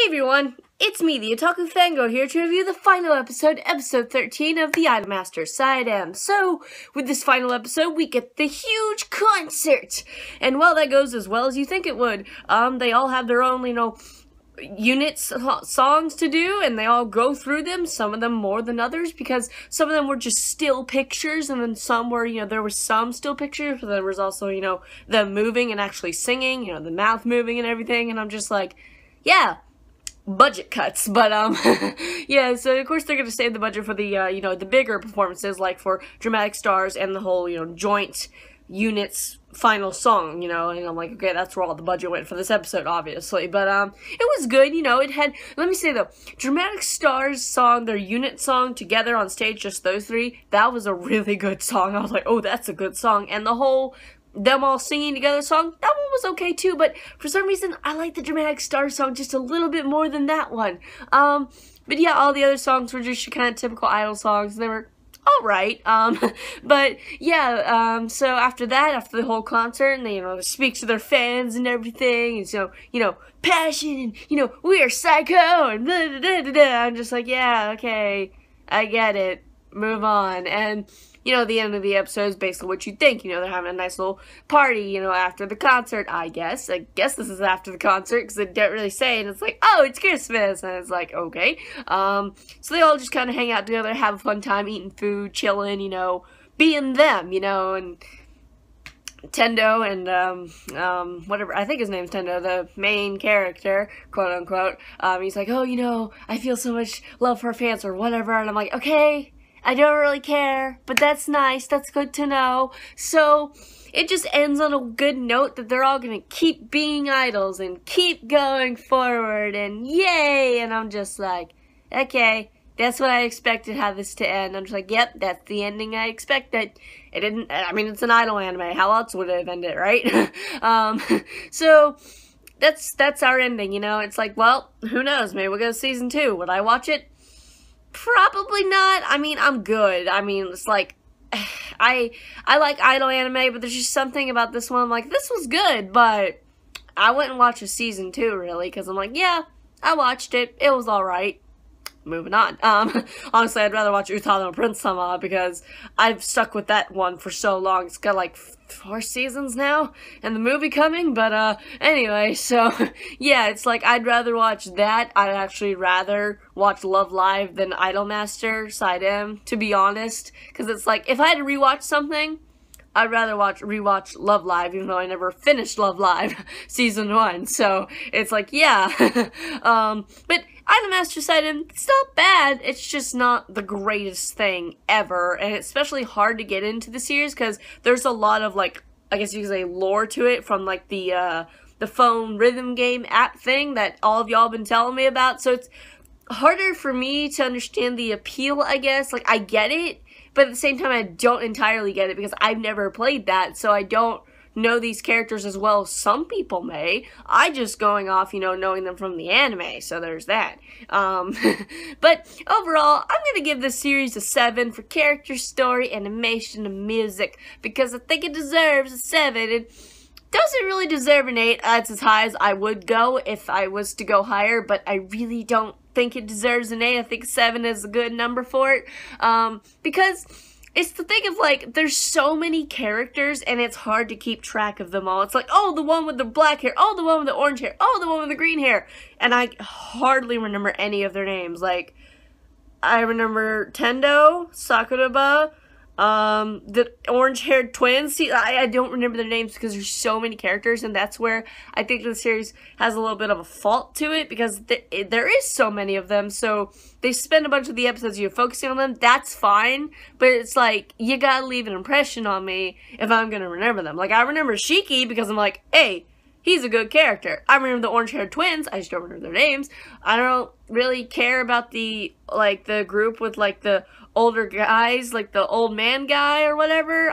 everyone, it's me, the Otaku Fango, here to review the final episode, episode 13 of the iDOLM STER Side M. So, with this final episode, we get the huge concert! And while that goes as well as you think it would, they all have their own, units, songs to do, and they all go through them, some of them more than others, because some of them were just still pictures, and then some were, there were some still pictures, but there was also, them moving and actually singing, the mouth moving and everything, and I'm just like, yeah, budget cuts, but, yeah, so of course they're gonna save the budget for the, the bigger performances, like for Dramatic Stars and the whole, joint units final song, and I'm like, okay, that's where all the budget went for this episode, obviously, but, it was good, it had, let me say though, Dramatic Stars song, their unit song together on stage, just those three, that was a really good song. I was like, oh, that's a good song, and the whole them all singing together song, that one was okay too, but for some reason, I like the Dramatic Stars song just a little bit more than that one. But yeah, all the other songs were just kind of typical idol songs, they were alright, but yeah, so after that, after the whole concert, and they, speak to their fans and everything, and so, passion, and, we are psycho, and blah, blah, blah, blah, blah. I'm just like, yeah, okay, I get it, move on, and the end of the episode is basically what you think. They're having a nice little party, after the concert, I guess. I guess this is after the concert, because they don't really say, and it's like, oh, it's Christmas, and it's like, okay. So they all just kind of hang out together, have a fun time, eating food, chilling, being them, and Tendo and, whatever, I think his name's Tendo, the main character, quote unquote, he's like, oh, I feel so much love for fans, or whatever, and I'm like, okay, I don't really care, but that's nice, that's good to know. So, it just ends on a good note that they're all gonna keep being idols and keep going forward, and yay! And I'm just like, okay, that's what I expected how this to end. I'm just like, yep, that's the ending I expected. It didn't, it's an idol anime, how else would it have ended, right? So, that's our ending, it's like, well, who knows, maybe we'll go to season 2. Would I watch it? Probably not. I'm good. It's like, I like idol anime, but there's just something about this one, I'm like, this was good, but I wouldn't watch a season 2, really, because I'm like, yeah, I watched it, it was alright. Moving on. Honestly, I'd rather watch Uta no Prince Sama, because I've stuck with that one for so long. It's got like 4 seasons now, and the movie coming, but anyway, so yeah, it's like I'd rather watch that. I'd actually rather watch Love Live than iDOLM STER Side M, to be honest, because it's like, if I had to rewatch something, I'd rather rewatch Love Live, even though I never finished Love Live season 1, so it's like, yeah, but iDOLM STER Side M, it's not bad, it's just not the greatest thing ever, and it's especially hard to get into the series, because there's a lot of, I guess you could say, lore to it, from, the phone rhythm game app thing that all of y'all have been telling me about, so it's harder for me to understand the appeal, I guess. I get it, but at the same time, I don't entirely get it, because I've never played that, so I don't know these characters as well as some people may. I just going off, knowing them from the anime, so there's that. But overall, I'm gonna give this series a 7 for character, story, animation, and music, because I think it deserves a 7. It doesn't really deserve an 8. That's as high as I would go if I was to go higher, but I really don't think it deserves an 8. I think 7 is a good number for it, because it's the thing of, there's so many characters, and it's hard to keep track of them all. It's like, oh, the one with the black hair, oh, the one with the orange hair, oh, the one with the green hair, and I hardly remember any of their names. I remember Tendo, Sakuraba, the orange-haired twins. See, I don't remember their names because there's so many characters, and that's where I think the series has a little bit of a fault to it, because there is so many of them, so they spend a bunch of the episodes focusing on them. That's fine, but it's like, you gotta leave an impression on me if I'm gonna remember them. I remember Shiki because I'm like, hey, he's a good character. I remember the orange-haired twins, I just don't remember their names. I don't really care about the group with, the older guys, the old man guy or whatever.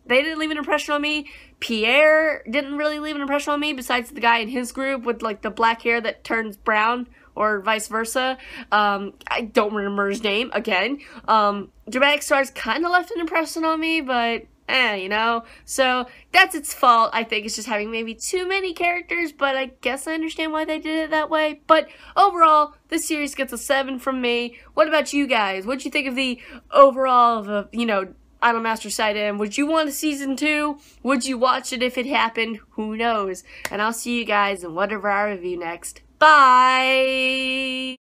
They didn't leave an impression on me. Pierre didn't really leave an impression on me, besides the guy in his group with, the black hair that turns brown, or vice versa. I don't remember his name, again. Dramatic Stars kind of left an impression on me, but you know? So that's its fault. I think it's just having maybe too many characters, but I guess I understand why they did it that way. But overall, this series gets a 7 from me. What about you guys? What'd you think of the overall of, iDOLM Master Side M? Would you want a season 2? Would you watch it if it happened? Who knows? And I'll see you guys in whatever I review next. Bye!